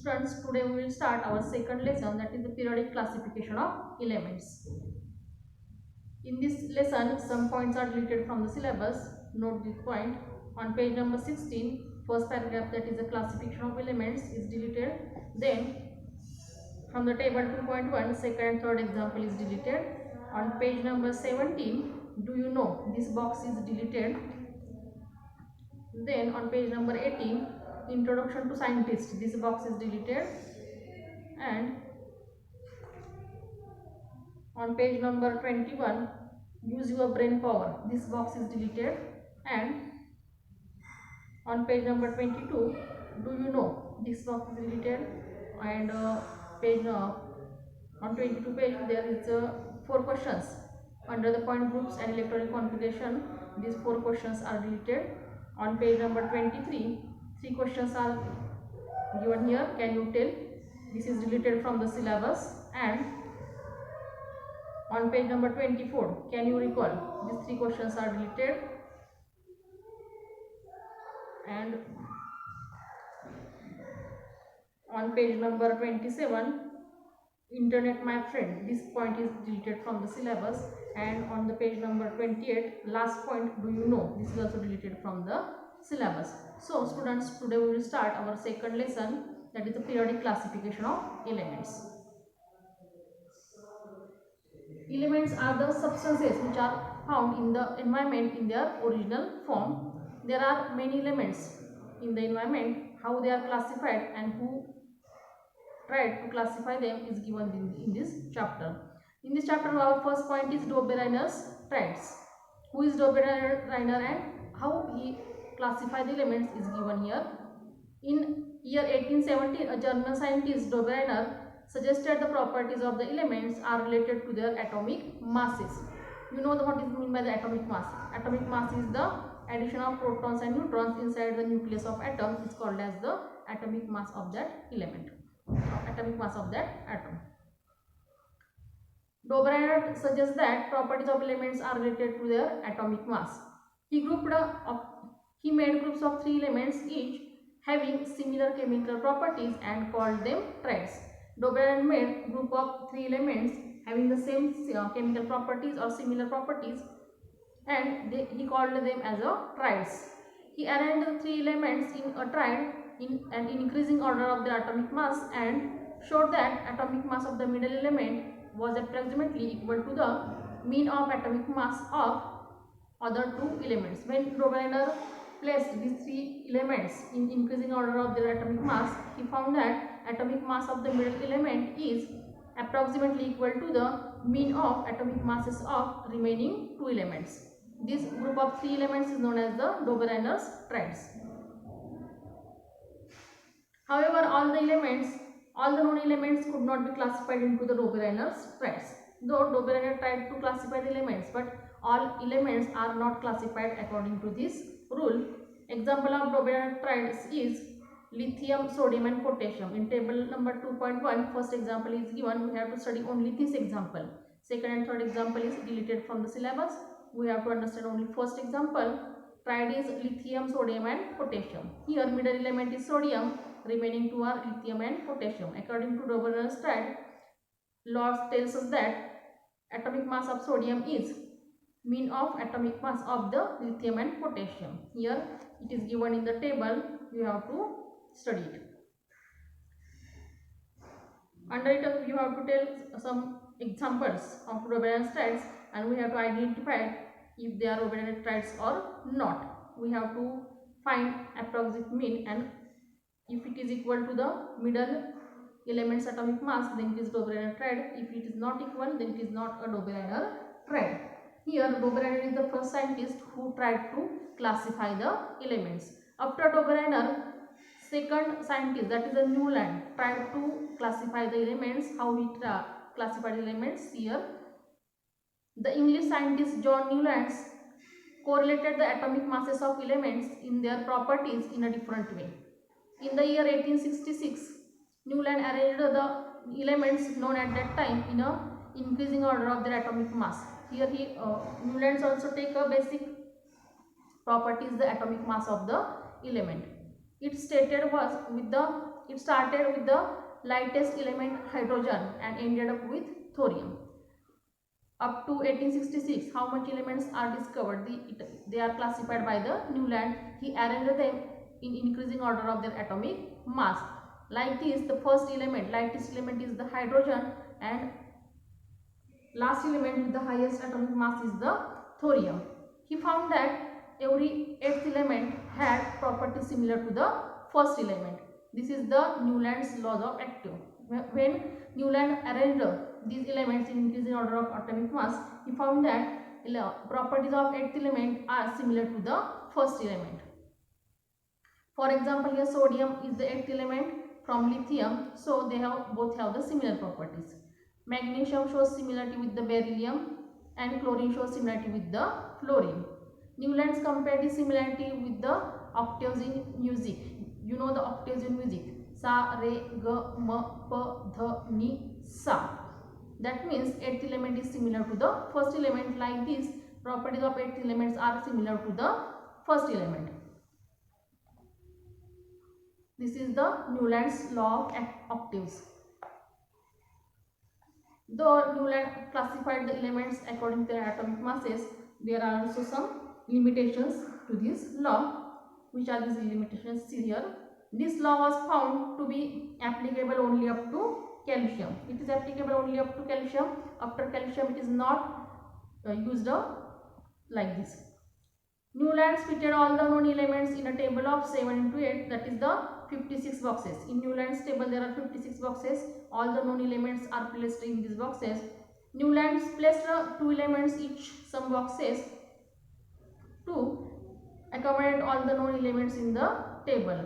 Students, today we will start our second lesson, that is the periodic classification of elements. In this lesson, some points are deleted from the syllabus. Note this point. On page number 16, first paragraph, that is the classification of elements, is deleted. Then from the table 2.1, second and third example is deleted. On page number 17, do you know, this box is deleted. Then on page number 18, introduction to scientist, this box is deleted. And on page number 21, use your brain power, this box is deleted. And on page number 22, do you know, this box is deleted. And on 22 page there is 4 questions under the point groups and electronic configuration. These 4 questions are deleted. On page number 23, 3 questions are given here. Can you tell? This is deleted from the syllabus. And on page number 24, can you recall? These 3 questions are deleted. And on page number 27, internet my friend, this point is deleted from the syllabus. And on the page number 28, last point, do you know, this is also deleted from the syllabus. So students, today we will start our second lesson, that is the periodic classification of elements. Elements are the substances which are found in the environment in their original form. There are many elements in the environment. How they are classified and who tried to classify them is given in this chapter. In this chapter, our first point is Dobereiner's traits. Who is Dobereiner and how he classified the elements is given here. In year 1870, a German scientist, Dobereiner, suggested the properties of the elements are related to their atomic masses. You know what is meant by the atomic mass. Atomic mass is the addition of protons and neutrons inside the nucleus of atom. It's called as the atomic mass of that element, atomic mass of that atom. Dobereiner suggests that properties of elements are related to their atomic mass. He made groups of 3 elements each having similar chemical properties and called them traits. Dobereiner made group of 3 elements having the same chemical properties or similar properties, and he called them as a triads. He arranged the 3 elements in a triad in an increasing order of their atomic mass and showed that atomic mass of the middle element was approximately equal to the mean of atomic mass of other 2 elements. When Dobereiner placed these 3 elements in increasing order of their atomic mass, he found that atomic mass of the middle element is approximately equal to the mean of atomic masses of remaining 2 elements. This group of 3 elements is known as the Dobereiner's traits. However, all the known elements could not be classified into the Dobereiner's traits. Though Dobereiner tried to classify the elements, but all elements are not classified according to this rule. Example of Dobereiner traits is lithium, sodium and potassium. In table number 2.1, first example is given. We have to study only this example. Second and third example is deleted from the syllabus. We have to understand only first example. Triad is lithium, sodium and potassium. Here middle element is sodium, remaining 2 are lithium and potassium. According to Dobereiner's triad, law tells us that atomic mass of sodium is mean of atomic mass of the lithium and potassium. Here it is given in the table. You have to study it. Under it you have to tell some examples of Dobereiner's traits, and we have to identify if they are Dobereiner traits or not. We have to find approximate mean, and if it is equal to the middle element's atomic mass, then it is Dobereiner trait. If it is not equal, then it is not a Dobereiner trait. Here Dobereiner is the first scientist who tried to classify the elements. After Dobereiner, second scientist, that is a Newland, tried to classify the elements. How he classified elements here. The English scientist John Newland correlated the atomic masses of elements in their properties in a different way. In the year 1866, Newland arranged the elements known at that time in a increasing order of their atomic mass. Here Newland also take a basic properties, the atomic mass of the element. It stated was with the it started with the lightest element hydrogen and ended up with thorium. Up to 1866, how much elements are discovered? They are classified by the Newland. He arranged them in increasing order of their atomic mass. Like this, the first element, lightest element is the hydrogen, and last element with the highest atomic mass is the thorium. He found that every eighth element had properties similar to the first element. This is the Newland's laws of active. When Newland arranged these elements in increasing order of atomic mass, he found that properties of eighth element are similar to the first element. For example, here sodium is the eighth element from lithium, so they both have the similar properties. Magnesium shows similarity with the beryllium, and chlorine shows similarity with the fluorine. Newlands compared the similarity with the octaves in music. You know the octaves in music: sa, re, ga, ma, pa, dha, ni, sa. That means eighth element is similar to the first element. Like this, properties of eighth elements are similar to the first element. This is the Newland's law of octaves. Though Newland classified the elements according to their atomic masses, there are also some limitations to this law. Which are these limitations? See here. This law was found to be applicable only up to calcium. It is applicable only up to calcium. After calcium, it is not used like this. Newlands fitted all the known elements in a table of 7 into 8, that is the 56 boxes. In Newland's table there are 56 boxes. All the known elements are placed in these boxes. Newlands placed 2 elements each some boxes to accommodate all the known elements in the table.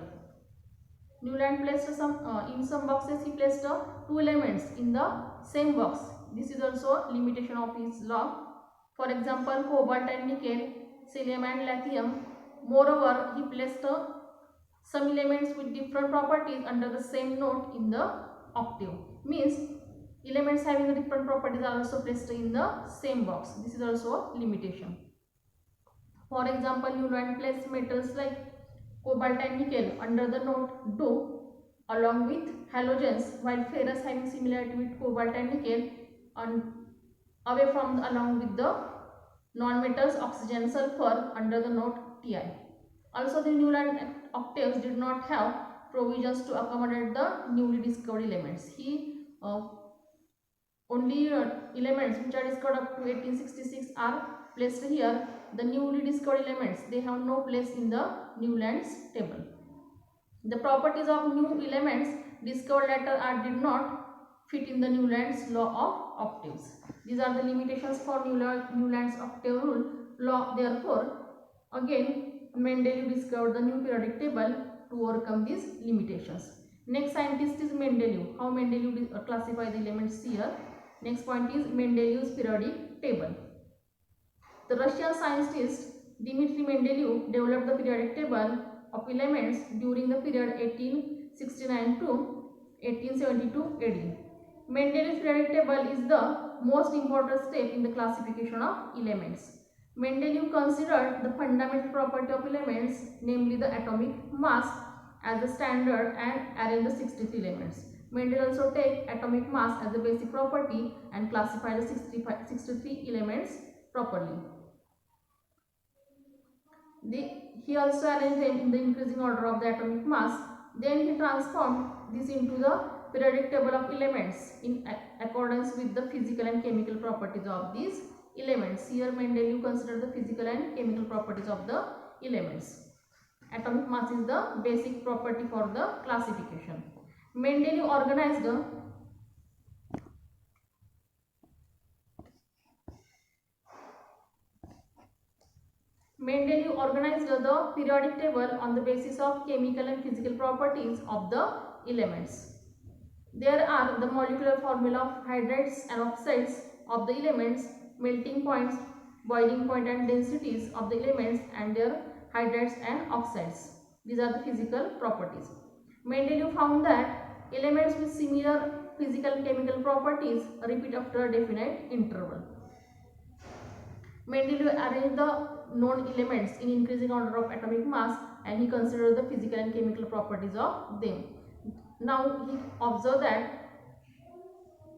Newland placed in some boxes he placed 2 elements in the same box. This is also a limitation of his law. For example, cobalt and nickel, selenium and lithium. Moreover, he placed some elements with different properties under the same note in the octave. Means elements having the different properties are also placed in the same box. This is also a limitation. For example, Newland placed metals like cobalt and nickel under the note do along with halogens, while ferrous having similarity with cobalt and nickel and away from along with the non-metals oxygen, sulfur under the note Ti. Also, the Newland octaves did not have provisions to accommodate the newly discovered elements. He only elements which are discovered up to 1866 are placed here. The newly discovered elements, they have no place in the Newland's table. The properties of new elements discovered later did not fit in the Newland's law of octaves. These are the limitations for Newland's octave rule law. Therefore, again Mendeleev discovered the new periodic table to overcome these limitations. Next scientist is Mendeleev. How Mendeleev classify the elements here. Next point is Mendeleev's periodic table. The Russian scientist Dmitry Mendeleev developed the periodic table of elements during the period 1869 to 1872 AD. Mendeleev's periodic table is the most important step in the classification of elements. Mendeleev considered the fundamental property of elements, namely the atomic mass, as the standard and arranged the 63 elements. Mendel also take atomic mass as the basic property and classify the 63 elements properly. He also arranged them in the increasing order of the atomic mass. Then he transformed this into the periodic table of elements in accordance with the physical and chemical properties of these elements. Here Mendeleev considered the physical and chemical properties of the elements. Atomic mass is the basic property for the classification. Mendeleev organized the periodic table on the basis of chemical and physical properties of the elements. There are the molecular formula of hydrates and oxides of the elements, melting points, boiling point and densities of the elements and their hydrates and oxides. These are the physical properties. Mendeleev found that elements with similar physical and chemical properties repeat after a definite interval. Mendeleev arranged the known elements in increasing order of atomic mass and he considered the physical and chemical properties of them. Now he observed that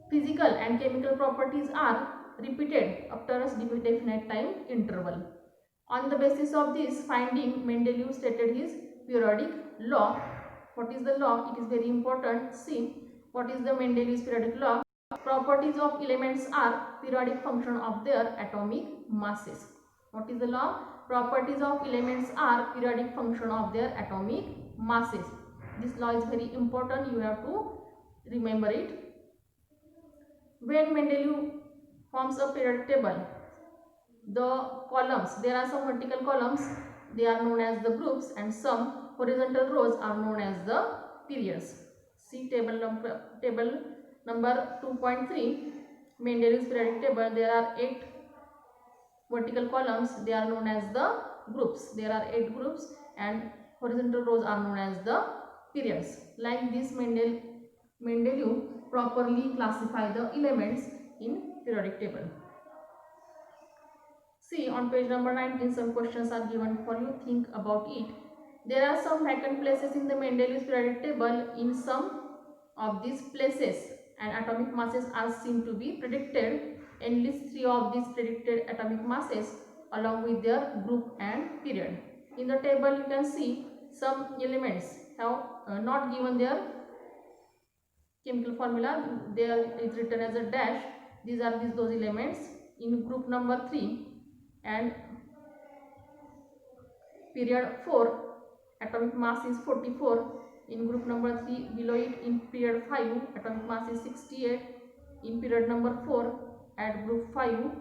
physical and chemical properties are repeated after a definite time interval. On the basis of this finding, Mendeleev stated his periodic law. What is the law? It is very important. See, what is the Mendeleev's periodic law? Properties of elements are periodic function of their atomic masses. What is the law? Properties of elements are periodic function of their atomic masses. This law is very important. You have to remember it. When Mendeleev forms a periodic table, the columns, there are some vertical columns, they are known as the groups, and some horizontal rows are known as the periods. See table number 2.3, Mendeleev's periodic table. There are 8 vertical columns, they are known as the groups. There are 8 groups, and horizontal rows are known as the periods. Like this, Mendeleev properly classify the elements in periodic table. See, on page number 19, some questions are given for you. Think about it. There are some vacant places in the Mendeleev's periodic table. In some of these places, and atomic masses are seen to be predicted. And list 3 of these predicted atomic masses along with their group and period. In the table, you can see some elements have not given their chemical formula. There is written as a dash. These are those elements in group number 3. And period 4, atomic mass is 44. In group number 3, below it, in period 5, atomic mass is 68. In period number 4, at group 5,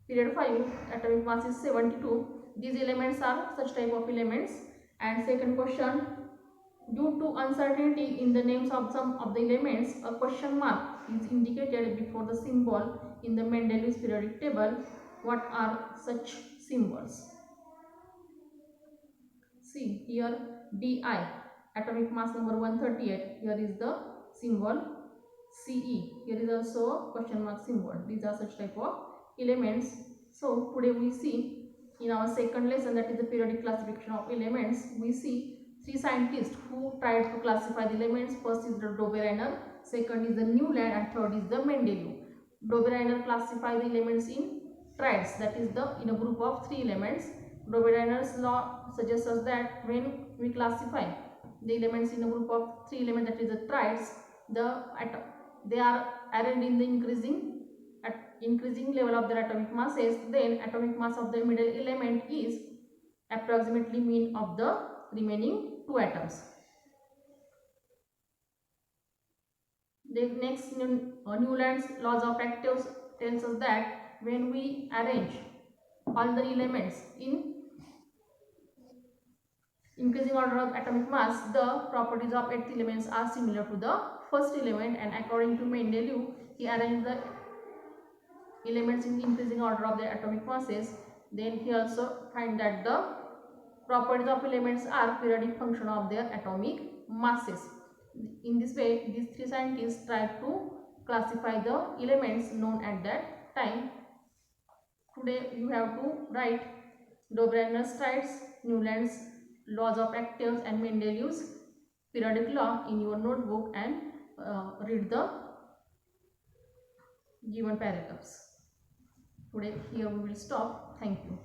period 5, atomic mass is 72. These elements are such type of elements. And second question, due to uncertainty in the names of some of the elements, a question mark is indicated before the symbol in the Mendeleev's periodic table. What are such symbols? See here, Di, atomic mass number 138. Here is the symbol Ce. Here is also a question mark symbol. These are such type of elements. So today we see in our second lesson, that is the periodic classification of elements, we see 3 scientists who tried to classify the elements. First is the Dobereiner, second is the Newland, and third is the Mendeleev. Dobereiner classified the elements in triads, that is in a group of 3 elements. Dobereiner's law suggests us that when we classify the elements in a group of 3 elements, that is the triads, they are arranged in the increasing level of their atomic masses. Then atomic mass of the middle element is approximately mean of the remaining 2 atoms. The next, Newland's laws of actives tells us that when we arrange all the elements in increasing order of atomic mass, the properties of 8th elements are similar to the first element. And according to Mendeleev, he arranged the elements in increasing order of their atomic masses. Then he also find that the properties of elements are periodic function of their atomic masses. In this way, these 3 scientists tried to classify the elements known at that time. Today you have to write Dobereiner's triads, Newland's laws of actives, and Mendeleev's periodic law in your notebook, and read the given paragraphs. Today here we will stop. Thank you.